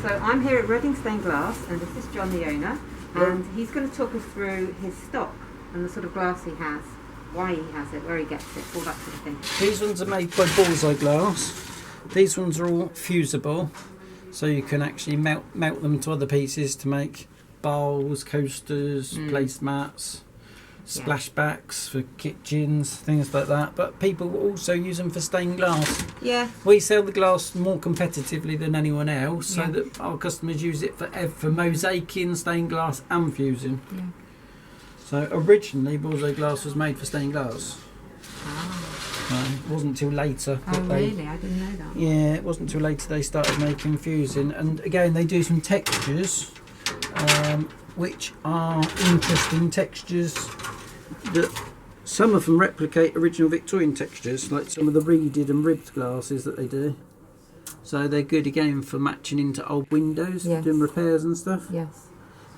So I'm here at Reading Stained Glass, and this is John, the owner, and he's going to talk us through his stock and the sort of glass he has, why he has it, where he gets it, all that sort of thing. These ones are made by Bullseye glass. These ones are all fusible, so you can actually melt them to other pieces to make bowls, coasters, placemats, splashbacks for kitchens, things like that. But people also use them for stained glass. Yeah. We sell the glass more competitively than anyone else, so that our customers use it for mosaicing, stained glass and fusing. Yeah. So originally Bullseye glass was made for stained glass. It wasn't until later. Oh really? I didn't know that. Yeah, it wasn't until later they started making fusing. And again, they do some textures, which are interesting textures that some of them replicate original Victorian textures, like some of the reeded and ribbed glasses that they do. So they're good again for matching into old windows, doing repairs and stuff. Yes.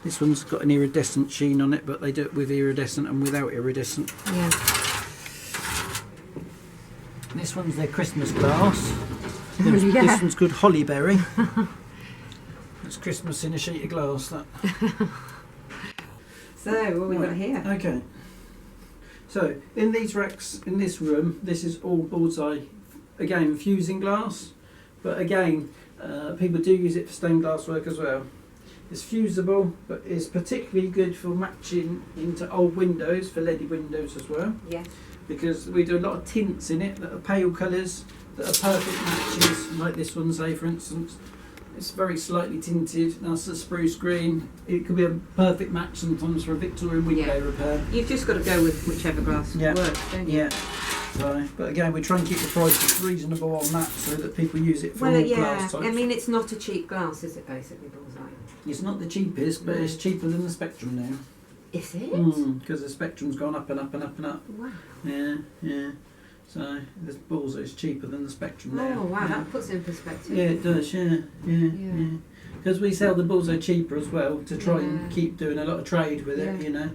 This one's got an iridescent sheen on it, but they do it with iridescent and without iridescent. Yeah. This one's their Christmas glass. This one's called Hollyberry. It's Christmas in a sheet of glass, that. So, what have we got here? Okay. So, in these racks, in this room, this is all Bullseye, again, fusing glass. But again, people do use it for stained glass work as well. It's fusible, but it's particularly good for matching into old windows, for leaded windows as well. Yes. Because we do a lot of tints in it that are pale colours, that are perfect matches, like this one, say, for instance. It's very slightly tinted, that's a spruce green. It could be a perfect match sometimes for a Victorian window repair. You've just got to go with whichever glass works, don't you? Yeah. So, but again, we try and keep the prices reasonable on that so that people use it for all glass types. I mean, it's not a cheap glass, is it, basically, Bullseye? It's not the cheapest, but it's cheaper than the Spectrum now. Is it? Because the Spectrum's gone up and up and up and up. Wow. Yeah. So this Bullseye's cheaper than the Spectrum now. Oh wow, that puts it in perspective. Yeah, it does. Yeah. Because we sell the Bullseye cheaper as well to try and keep doing a lot of trade with it, you know.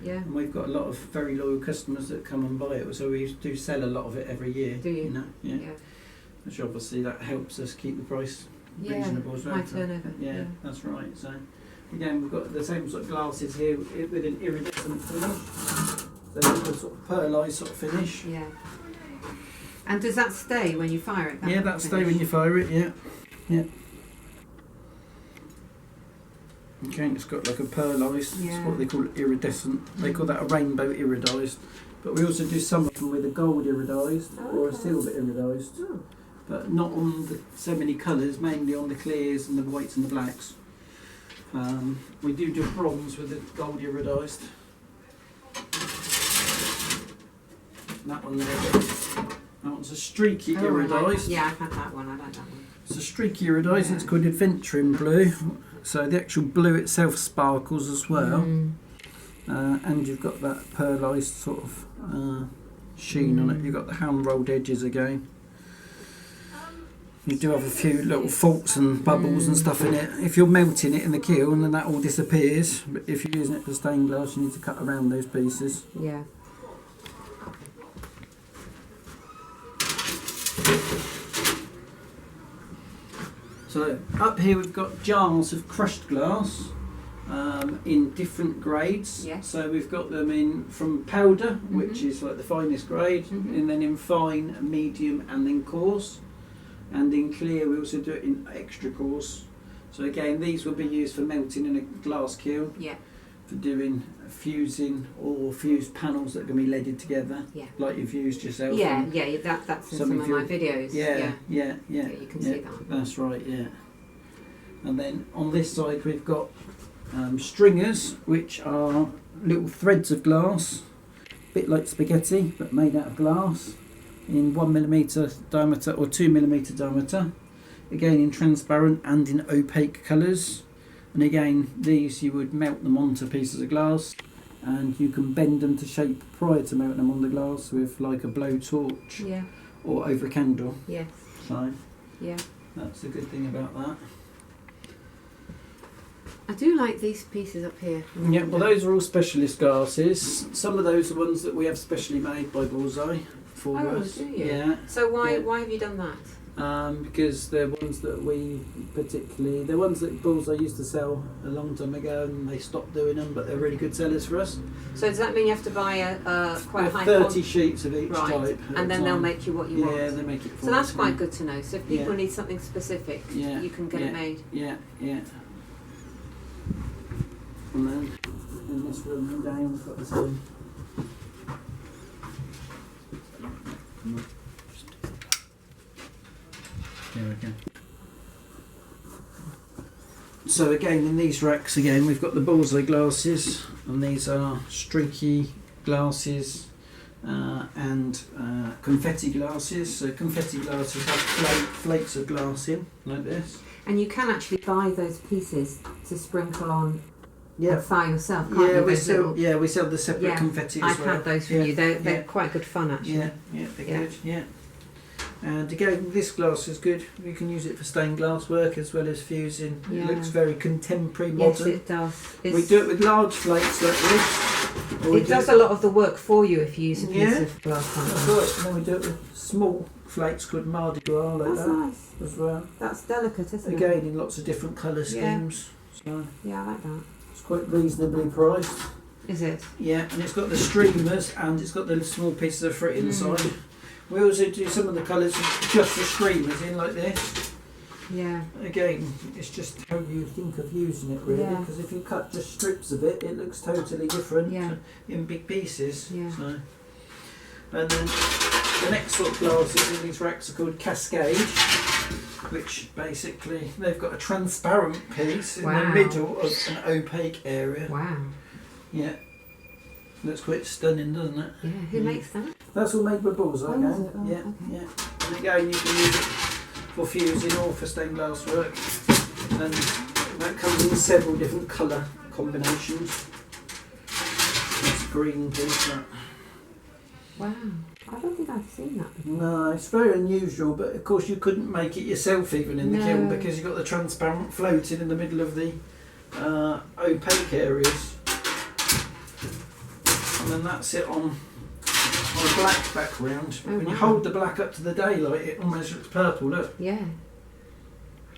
Yeah. And we've got a lot of very loyal customers that come and buy it, so we do sell a lot of it every year. Do you? You know. Yeah. Which obviously that helps us keep the price reasonable as well. High turnover. Yeah, that's right. So again, we've got the same sort of glasses here with an iridescent finish. So a sort of pearlized sort of finish. Yeah. And does that stay when you fire it? Yeah, that'll stay when you fire it, yeah. Okay, it's got like a pearlized, it's what they call iridescent. They call that a rainbow iridised. But we also do some of them with a gold iridised or a silver iridised. Oh. But not on so many colours, mainly on the clears and the whites and the blacks. We do bronze with the gold iridised. That one there. That one's a streaky iridised. Yeah, I've had that one. I like that one. It's a streaky iridised. It's called Adventuring Blue. So the actual blue itself sparkles as well. And you've got that pearlized sort of sheen on it. You've got the hand rolled edges again. You do have a few little faults and bubbles and stuff in it. If you're melting it in the kiln, then that all disappears. But if you're using it for stained glass, you need to cut around those pieces. Yeah. So up here we've got jars of crushed glass in different grades. Yes. So we've got them in from powder, which is like the finest grade, and then in fine, medium, and then coarse. And in clear we also do it in extra coarse. So again, these will be used for melting in a glass kiln. Yeah. For doing fusing or fused panels that can be leaded together. Yeah. Like you've used yourself. Yeah, that's in some of my videos. Yeah. You can see that. That's right, yeah. And then on this side we've got stringers, which are little threads of glass, a bit like spaghetti, but made out of glass, in 1mm diameter or 2mm diameter. Again in transparent and in opaque colours. And again, these you would melt them onto pieces of glass, and you can bend them to shape prior to melting them on the glass with like a blowtorch or over a candle. Yes. So that's a good thing about that. I do like these pieces up here. Yeah, well those are all specialist glasses. Some of those are ones that we have specially made by Bullseye for us. Do you? Yeah. So why have you done that? because they're ones that we particularly, they're ones that Bullseye used to sell a long time ago, and they stopped doing them, but they're really good sellers for us. So does that mean you have to buy a quite a high 30 sheets of each right, type, and then they'll make you what you want? Yeah, they make it for So that's us, quite good to know. So if people need something specific, yeah, you can get it made. Yeah, yeah. And then in this room and down, we've got the same. There we go. So again, in these racks again, we've got the Bullseye glasses, and these are streaky glasses and confetti glasses. So confetti glasses have flakes of glass in, like this. And you can actually buy those pieces to sprinkle on. Yeah, fire yourself, can't you? We sell the separate confetti as I've well. had those from you. They're quite good fun actually. Yeah, they're good. Yeah. And again, this glass is good. We can use it for stained glass work as well as fusing. Yeah. It looks very contemporary, modern. Yes, it does. We do it with large flakes like this. It does a lot of the work for you if you use a piece of glass. That's right. And then we do it with small flakes called Mardi Gras like That's that nice. as well. That's delicate, isn't it? Again, in lots of different colour schemes. So yeah, I like that. it's quite reasonably priced. Is it? Yeah, and it's got the streamers and it's got the small pieces of frit inside. We also do some of the colours with just the streamers in like this. Yeah. Again, it's just how you think of using it really, Yeah. because if you cut just strips of it, it looks totally different in big pieces. Yeah. So. And then the next sort of glasses in these racks are called Cascade, which basically they've got a transparent piece in the middle of an opaque area. Wow. Yeah. Looks quite stunning, doesn't it? Yeah. Who makes that? That's all made by Bullseye again. Is it? Oh, yeah, okay. yeah. And again, you can use it for fusing or for stained glass work. And that comes in several different colour combinations. That's green piece, that. Wow. I don't think I've seen that before. No, it's very unusual, but of course you couldn't make it yourself even in the kiln because you've got the transparent floating in the middle of the opaque areas. And then that's it on a black background. But when you hold the black up to the daylight, it almost looks purple, look. Yeah.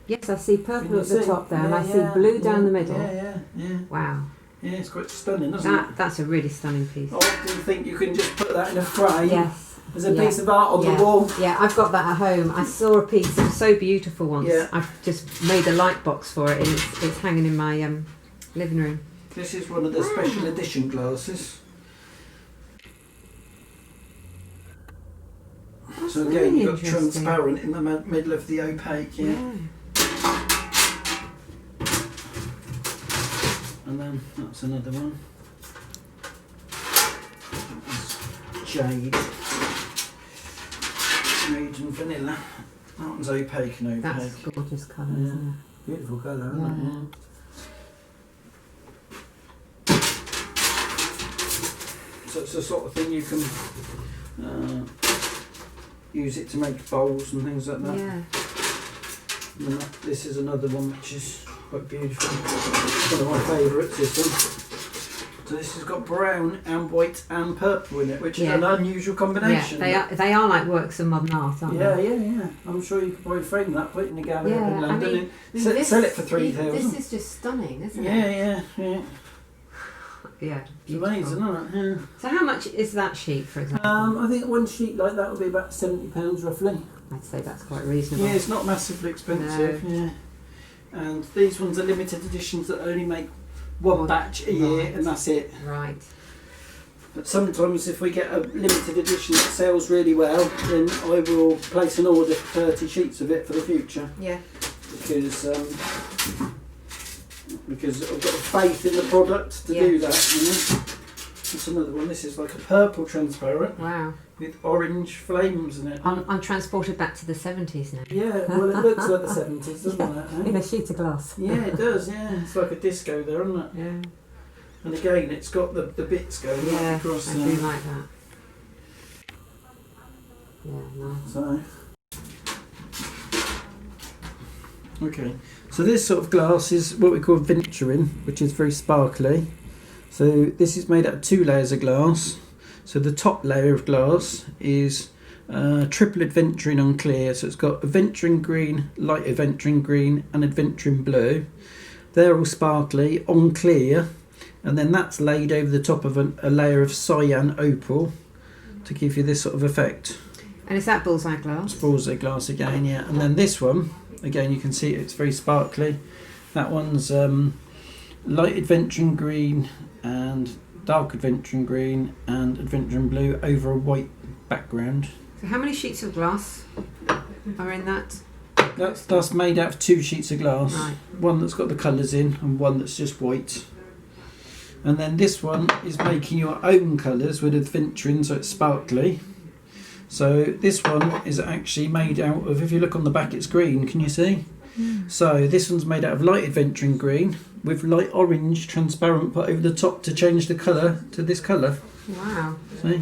Yes, I see purple at the top there, and I see blue down the middle. Yeah. Wow. Yeah, it's quite stunning, isn't it? That's a really stunning piece. I often think you can just put that in a frame. Yes. As a piece of art on the wall. Yeah, I've got that at home. I saw a piece that was so beautiful once. Yeah. I've just made a light box for it, and it's hanging in my living room. This is one of the special edition glasses. That's so again, really you've got interesting. transparent in the middle of the opaque, Yeah. And then that's another one. Jade. Jade and vanilla. That one's opaque and opaque. That's gorgeous colour, isn't it? Beautiful colour, isn't it? So it's the sort of thing you can use it to make bowls and things like that. Yeah. And this is another one which is quite beautiful. One of my favourites, this one. So this has got brown and white and purple in it, which is an unusual combination. Yeah, they are like works of modern art, aren't they? Yeah. I'm sure you could probably frame that, put it in a gallery up in London, I mean, and sell it for $3,000. This is just stunning, isn't it? Yeah. Yeah, it's amazing, isn't it? Yeah. So how much is that sheet, for example? I think one sheet like that would be about £70 roughly. I'd say that's quite reasonable. Yeah, it's not massively expensive. No. Yeah. And these ones are limited editions that only make one batch a year, and that's it. Right. But sometimes if we get a limited edition that sells really well, then I will place an order for 30 sheets of it for the future. Yeah. Because I've got faith in the product to do that, you know. That's another one. This is like a purple transparent. Wow. With orange flames in it. I'm transported back to the 70s now. Yeah, well it looks like the 70s, doesn't it? Eh? In a sheet of glass. Yeah, it does, yeah. It's like a disco there, isn't it? Yeah. And again, it's got the bits going right across I there. do like that. Yeah, nice. Okay, so this sort of glass is what we call venturing, which is very sparkly. So this is made out of 2 layers of glass. So the top layer of glass is triple adventuring on clear. So it's got adventuring green, light adventuring green and adventuring blue. They're all sparkly on clear, and then that's laid over the top of a layer of cyan opal to give you this sort of effect. And is that Bullseye glass? It's Bullseye glass again, yeah. And then this one, again, you can see it's very sparkly. That one's light adventuring green and dark adventuring green and adventuring blue over a white background. So how many sheets of glass are in that? That's made out of 2 sheets of glass. Right. One that's got the colours in and one that's just white. And then this one is making your own colours with adventuring, so it's sparkly. So this one is actually made out of, if you look on the back, it's green, can you see? So this one's made out of light adventuring green with light orange transparent put over the top to change the colour to this colour. Wow. See?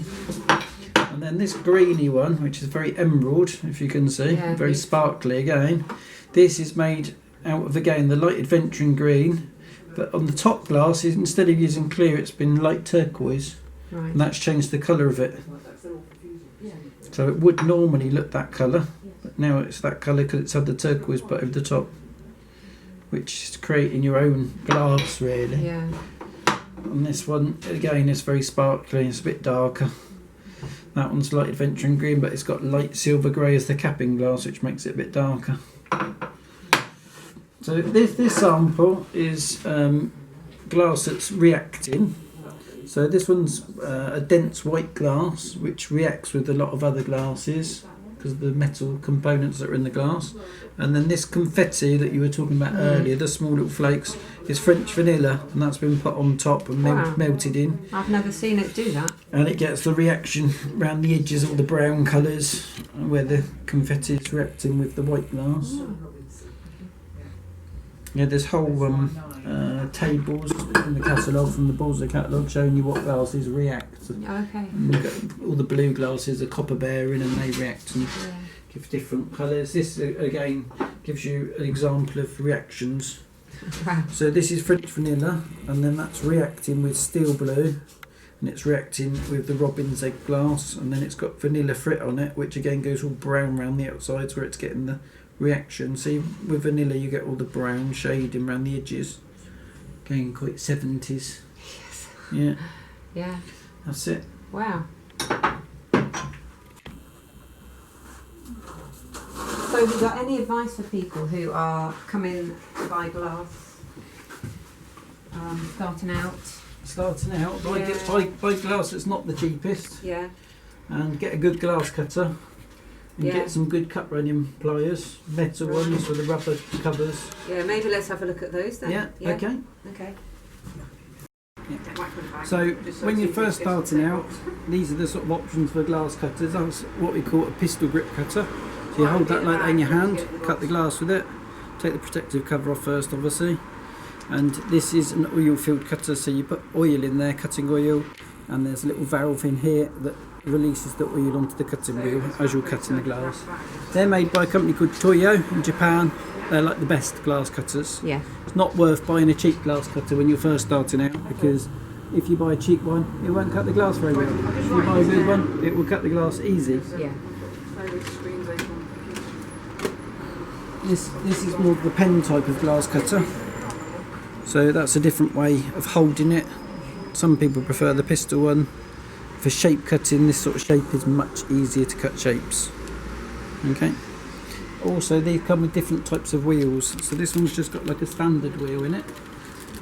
And then this greeny one, which is very emerald, if you can see, Yeah, very beautiful. sparkly again. This is made out of, again, the light adventuring green, but on the top glass, instead of using clear, it's been light turquoise, Right. and that's changed the colour of it. So it would normally look that colour, but now it's that colour because it's had the turquoise put over the top, which is creating your own glass, really. Yeah. And this one, again, is very sparkly, it's a bit darker. That one's light adventuring green, but it's got light silver grey as the capping glass, which makes it a bit darker. So this sample is glass that's reacting. So this one's a dense white glass, which reacts with a lot of other glasses because of the metal components that are in the glass. And then this confetti that you were talking about earlier, the small little flakes, is French vanilla, and that's been put on top and Wow. melted in. I've never seen it do that. And it gets the reaction around the edges, all the brown colours, where the confetti is reacting with the white glass. Yeah, there's whole tables in the catalogue, from the Bullseye catalogue, showing you what glasses react. Oh, okay. And you've got all the blue glasses are copper bearing and they react and Yeah. give different colours. This again gives you an example of reactions. Wow. So this is French vanilla, and then that's reacting with steel blue, and it's reacting with the robin's egg glass, and then it's got vanilla frit on it, which again goes all brown around the outsides where it's getting the reaction. See, with vanilla you get all the brown shading around the edges. Again, quite 70s. Yes. Yeah, Yeah. that's it. Wow. So have you got any advice for people who are coming to buy glass, starting out? Starting out, Yeah. buy glass that's not the cheapest, Yeah. and get a good glass cutter, and Yeah. get some good cut running pliers, metal Right. ones with the rubber covers. Yeah, maybe let's have a look at those then. Yeah, okay. Okay. So when you're first starting out, these are the sort of options for glass cutters. That's what we call a pistol grip cutter. So you hold that like that in your hand, cut the glass with it, take the protective cover off first obviously, and this is an oil filled cutter, so you put oil in there, cutting oil, and there's a little valve in here that releases the oil onto the cutting wheel as you're cutting the glass. They're made by a company called Toyo in Japan. They're like the best glass cutters. Yeah. It's not worth buying a cheap glass cutter when you're first starting out, because if you buy a cheap one, it won't cut the glass very well. If you buy a good one, it will cut the glass easy. Yeah. This is more of the pen type of glass cutter. So that's a different way of holding it. Some people prefer the pistol one. For shape cutting, this sort of shape is much easier to cut shapes. Okay. Also, they come with different types of wheels. So this one's just got like a standard wheel in it,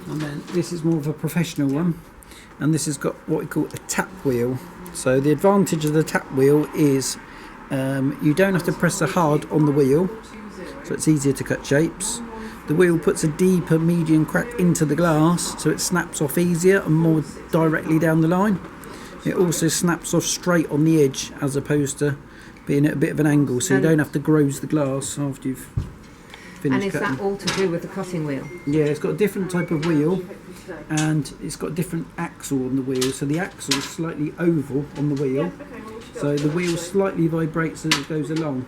and then this is more of a professional one, and this has got what we call a tap wheel. So the advantage of the tap wheel is you don't have to press so hard on the wheel, so it's easier to cut shapes. The wheel puts a deeper medium crack into the glass, so it snaps off easier and more directly down the line. It also snaps off straight on the edge, as opposed to being at a bit of an angle, so you don't have to groze the glass after you've finished And is cutting. that all to do with the cutting wheel? Yeah, it's got a different type of wheel, and it's got a different axle on the wheel. So the axle is slightly oval on the wheel, so the wheel slightly vibrates as it goes along.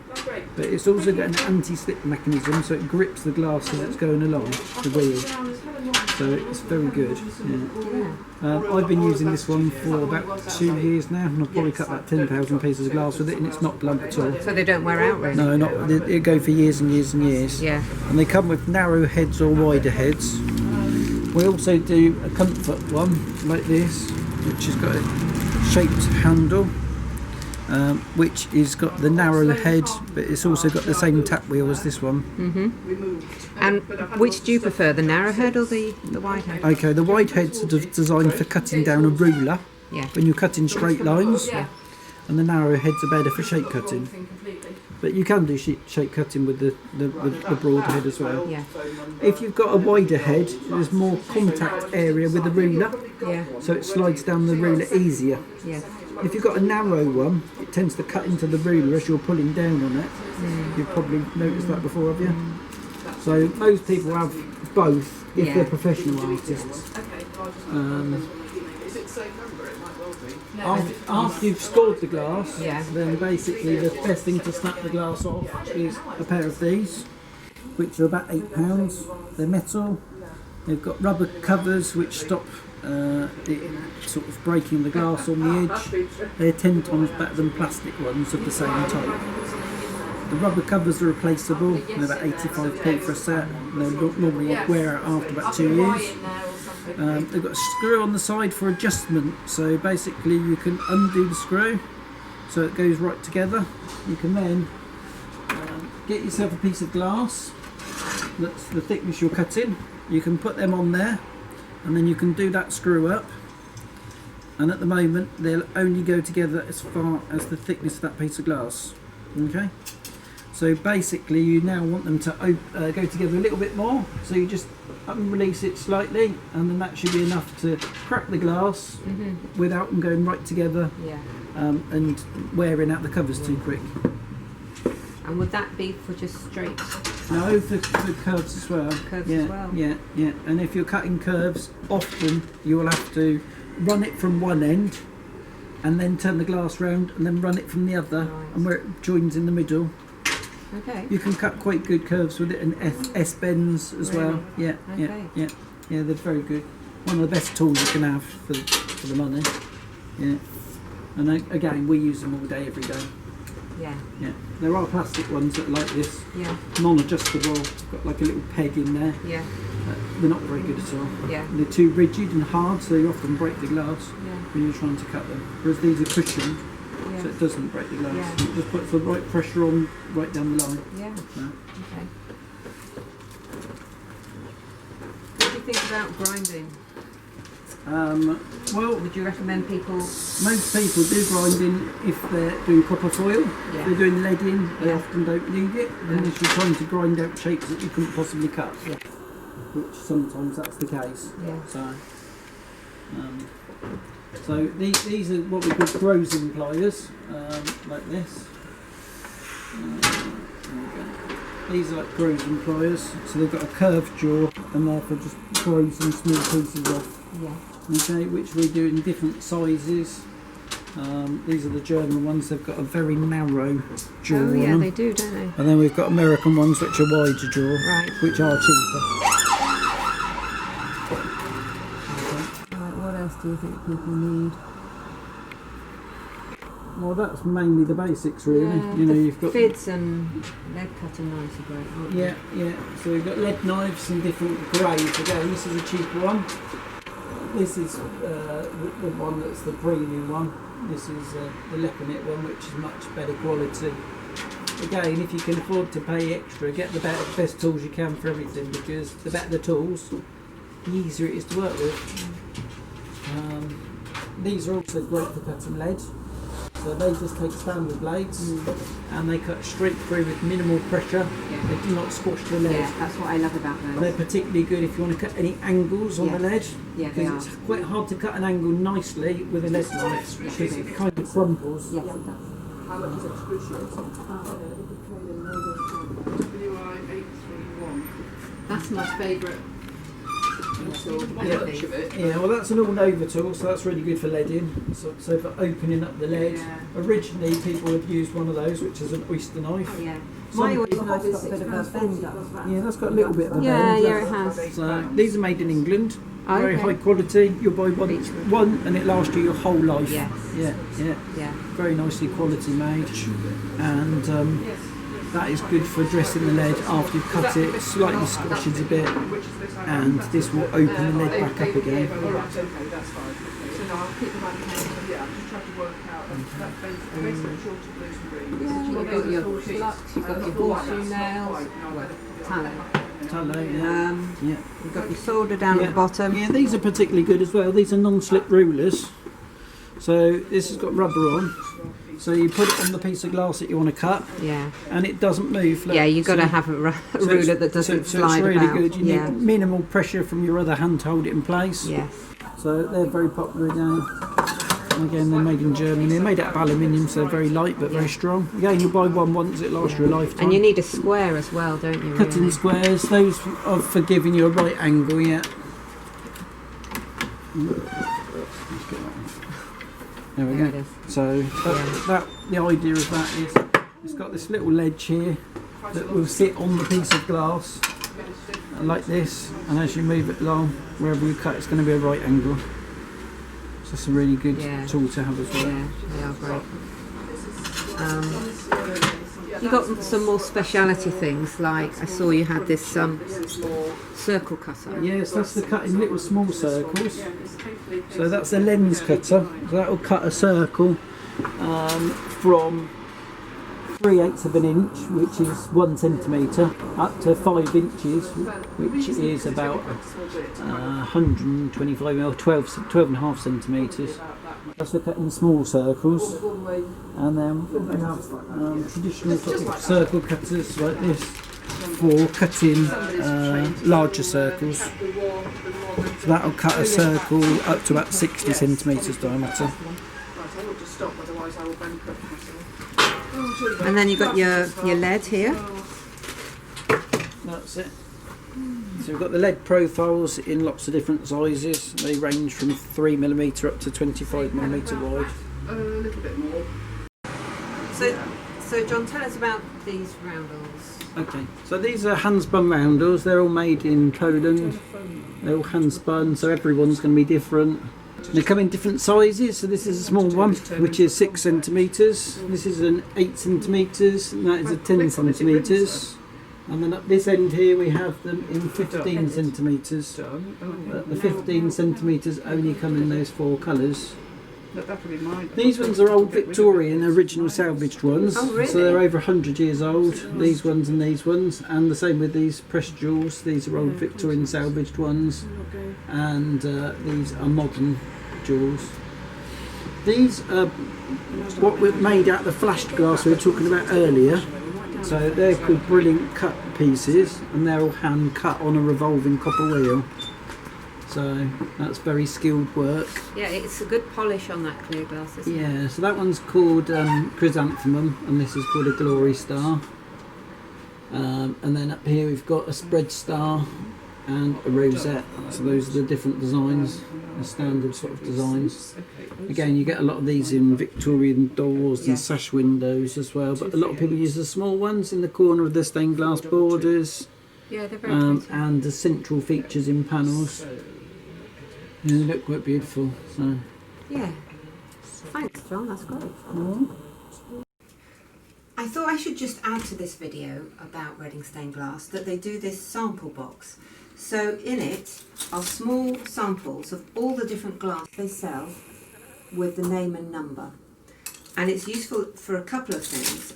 But it's also got an anti-slip mechanism, so it grips the glass as it's going along the wheel. so it's very good. I've been using this one for about 2 years now, and I've probably cut about 10,000 pieces of glass with it, and it's not blunt at all. So they don't wear out, really? No, not. They go for years and years and years. Yeah. And they come with narrow heads or wider heads. We also do a comfort one like this, which has got a shaped handle, which has got the narrow head, but it's also got the same tap wheel as this one. And which do you prefer, the narrow head or the wide head? Okay, the wide head's sort of designed for cutting down a ruler when you're cutting straight lines, and the narrow heads are better for shape cutting. But you can do shape cutting with the broad head as well. Yeah. If you've got a wider head, there's more contact area with the ruler, so it slides down the ruler easier. Yeah. If you've got a narrow one, it tends to cut into the ruler as you're pulling down on it. You've probably noticed that before, have you? So most people have both if they're professional artists. After you've scored the glass, then basically the best thing to snap the glass off is a pair of these, which are about £8. They're metal. They've got rubber covers which stop it sort of breaking the glass on the edge. They're 10 times better than plastic ones of the same type. The rubber covers are replaceable. They're about 85p for a set. They'll normally wear out after about 2 years. They've got a screw on the side for adjustment, so basically you can undo the screw so it goes right together. You can then get yourself a piece of glass that's the thickness you're cutting. You can put them on there, and then you can do that screw up, and at the moment they'll only go together as far as the thickness of that piece of glass. Okay, so basically you now want them to go together a little bit more, so you just release it slightly, and then that should be enough to crack the glass without them going right together and wearing out the covers too quick. And would that be for just straight? No, for curves as well. Curves as well. Yeah. And if you're cutting curves, often you will have to run it from one end and then turn the glass round and then run it from the other, and where it joins in the middle. Okay. You can cut quite good curves with it, and S-bends as well. Yeah, they're very good. One of the best tools you can have for the money. Yeah. And again, we use them all day, every day. Yeah. There are plastic ones that are like this. Yeah. Non-adjustable. Got like a little peg in there. Yeah. They're not very good at all. Yeah. They're too rigid and hard, so you often break the glass when you're trying to cut them. Whereas these are cushioned, so it doesn't break the glass. Yeah. It just puts the right pressure on right down the line. Yeah. So. Okay. What do you think about grinding? Well, would you recommend people? Most people do grinding if they're doing copper foil. If they're doing leading, they often don't need it unless you're trying to grind out shapes that you couldn't possibly cut. Yeah. Which sometimes that's the case. Yeah. So these are what we call closing pliers, like this. These are like closing pliers, so they've got a curved jaw and therefore just closing small pieces off. Yeah. Okay, which we do in different sizes. These are the German ones. They've got a very narrow jaw. Oh yeah, on them. they do, don't they? And then we've got American ones which are wider jaw, which are cheaper. What else do you think people need? Well, that's mainly the basics, really. Yeah, you know, you've got fids and lead cutting knives are great, aren't they? Yeah. So we've got lead knives in different grades. Again, this is a cheaper one. This is the one that's the premium one. This is the Lepinit one, which is much better quality. Again, if you can afford to pay extra, get the best tools you can for everything, because the better the tools, the easier it is to work with. These are also great for cutting lead. So they just take standard blades and they cut straight through with minimal pressure. Yeah. They do not squash the lead. Yeah, that's what I love about those. They're particularly good if you want to cut any angles on the lead. Yeah, because it's quite hard to cut an angle nicely with a lead knife because it kind of crumbles. Yes, it does. How much is excruciating? WI831. That's my favourite. Yeah, well that's an all-over tool, so that's really good for leading. So for opening up the lead. Yeah. Originally people have used one of those, which is an oyster knife. Yeah. My organiser's got a bit of a bend up. Yeah, that's got a little bit of a Yeah, bend. yeah, it has. So these are made in England. Oh, Very okay. high quality. You'll buy one and it lasts you your whole life. Yes. Yeah. Very nicely quality made. And that is good for dressing the lead after you've cut it. Slightly squashes a bit. And this will open the lead back up again. Alright, okay, that's fine. So now I'll keep the money counter. Yeah, I'm just trying to work out that basically shorter blues and greens. Yeah, you've got your flux, you've got your horseshoe nails, tallow. Tallow, yeah. You've got your solder down at the bottom. Yeah, these are particularly good as well. These are non-slip rulers. So this has got rubber on. So you put it on the piece of glass that you want to cut. Yeah. And it doesn't move. Look. Yeah, you've got to have a ruler that doesn't slide So it's really about. good. You need minimal pressure from your other hand to hold it in place. Yes. So they're very popular again. And again, they're made in Germany. They're made out of aluminium, so they're very light but very strong. Again, you buy one once, it lasts you a lifetime. And you need a square as well, don't you? Cutting really? squares, those are for giving you a right angle, yeah. There we There it go. is. So the idea of that is it's got this little ledge here that will sit on the piece of glass like this, and as you move it along, wherever you cut, it's going to be a right angle. So it's a really good tool to have as well. Yeah, they are great. You got some more speciality things, like I saw you had this circle cutter. Yes, that's for cutting little small circles. So that's a lens cutter. So that will cut a circle from 3/8 of an inch, which is 1 centimetre, up to 5 inches, which is about 125 or 12.5 centimetres. That's for cutting small circles. And then we have traditional sort of circle cutters like this for cutting larger circles. So that will cut a circle up to about 60 centimetres diameter. And then you've got your lead here. That's it. So we've got the lead profiles in lots of different sizes. They range from 3mm up to 25mm wide. A little bit more. So John, tell us about these roundels. Okay, so these are hand-spun roundels. They're all made in Poland. They're all hand-spun, so everyone's going to be different. They come in different sizes. So this is a small one, which is 6 centimetres. This is an 8 centimetres, and that is a 10 centimetres. And then up this end here we have them in 15 centimetres. But the 15 centimetres only come in those 4 colours. These ones are old Victorian, original salvaged ones. Oh, really? So they're over 100 years old, these ones and these ones. And the same with these pressed jewels. These are old Victorian salvaged ones. And these are modern jewels. These are what were made out of the flashed glass we were talking about earlier. So they're called brilliant cut pieces, and they're all hand cut on a revolving copper wheel. So that's very skilled work. Yeah, it's a good polish on that clear glass, isn't it? Yeah, so that one's called chrysanthemum, and this is called a glory star. And then up here we've got a spread star and a rosette. So those are the different designs, the standard sort of designs. Again, you get a lot of these in Victorian doors and sash windows as well, but a lot of people use the small ones in the corner of the stained glass borders. Yeah, they're very pretty. And the central features in panels. Yeah, they look quite beautiful. So. Yeah. Thanks, John, that's great. I thought I should just add to this video about Reading Stained Glass that they do this sample box. So in it are small samples of all the different glass they sell with the name and number. And it's useful for a couple of things.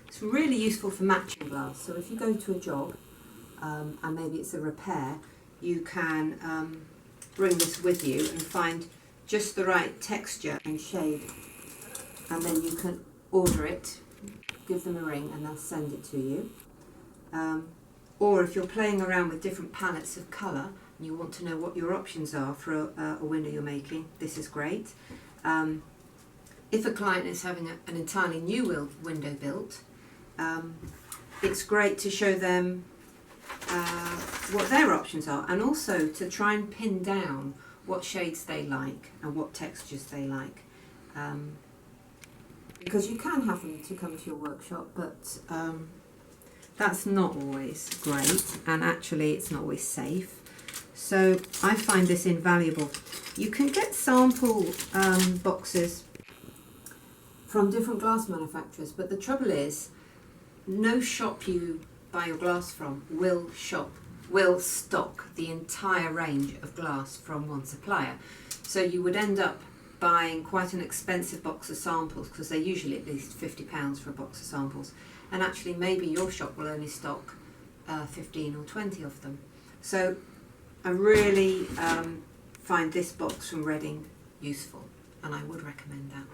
It's really useful for matching glass. So if you go to a job and maybe it's a repair, you can bring this with you and find just the right texture and shade. And then you can order it, give them a ring and they'll send it to you. Or if you're playing around with different palettes of colour and you want to know what your options are for a window you're making, this is great. If a client is having an entirely new window built, it's great to show them what their options are, and also to try and pin down what shades they like and what textures they like. Because you can have them to come to your workshop, but That's not always great, and actually it's not always safe. So I find this invaluable. You can get sample boxes from different glass manufacturers, but the trouble is, no shop you buy your glass from will stock the entire range of glass from one supplier. So you would end up buying quite an expensive box of samples, because they're usually at least £50 for a box of samples, and actually maybe your shop will only stock 15 or 20 of them. So I really find this box from Reading useful, and I would recommend that.